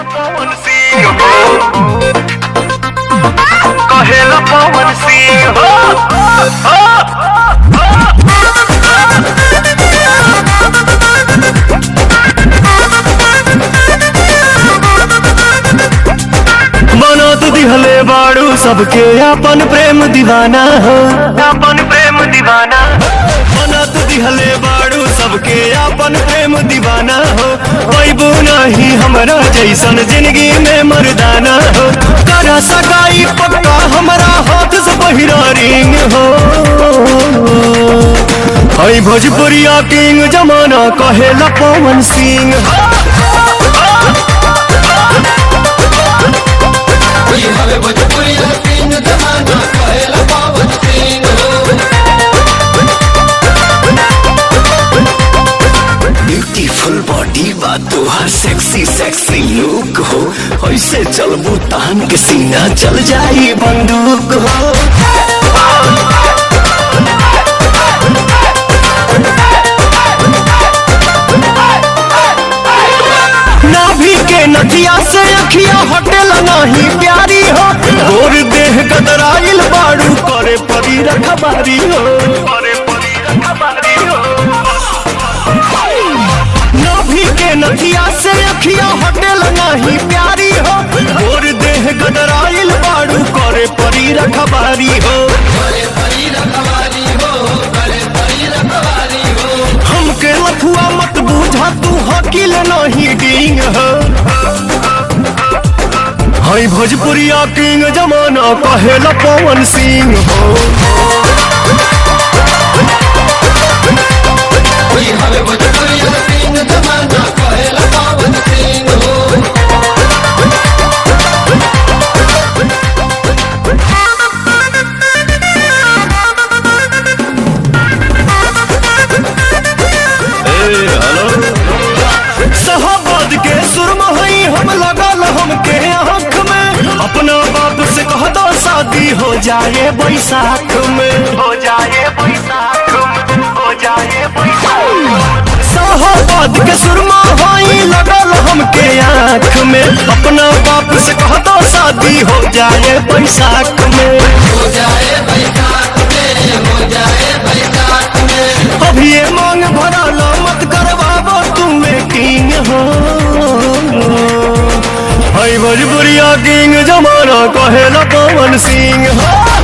पवन सिंह हो, कहेला पवन सिंह हो, बनत दिहले बाड़ू सबके अपन प्रेम दीवाना हो, अपन प्रेम दीवाना। बनत दिहले बाड़ू सबके अपन प्रेम दीवाना हो। पैबू नहीं हमरा जैसन जिंदगी में मर्दाना हो। करा सगाई पक्का हमरा हाथ से पहिरा रिंग हो। हई भोजपुरिया किंग जमाना कहेला पवन सिंह हो। ब्यूटीफुल बॉडी बा तोहार सेक्सी सेक्सी लुक हो। ऐसे चलबू तान के सीना चल जाई बंदूक हो। नाभि के नथिया से अखिया हटेला नहीं प्यारी हो। गोर देह गदराइल बाड़ू करे परी रखबारी हो, करे परी रखबारी हो। नाभि के नथिया से अखिया हटेला नहीं प्यारी हो। गोर देह गदराइल बाड़ू करे परी रखबारी हो। हमके लफुआ मत बूझा तू हकील नहीं डिंग हो। हई भोजपुरिया किंग जमाना कहेला पवन सिंह हो। शहाबाद के सुरमा हई हम लगल हमके आँख में। अपना बाप से कह दो शादी हो जाए बैसाख में, हो जाए बैसाख में, हो जाए बैसाख। शहाबाद के सुरमा हई लगल हमके आँख में। अपना बाप से कह दो शादी हो जाए बैसाख में, हो जाए बैसाख में, हो जाए बैसाख में। अभी ये मांग भराला मत करवाबो तुम किंग हो। हई भोजपुरिया किंग जमाना कहेला पवन सिंह हो।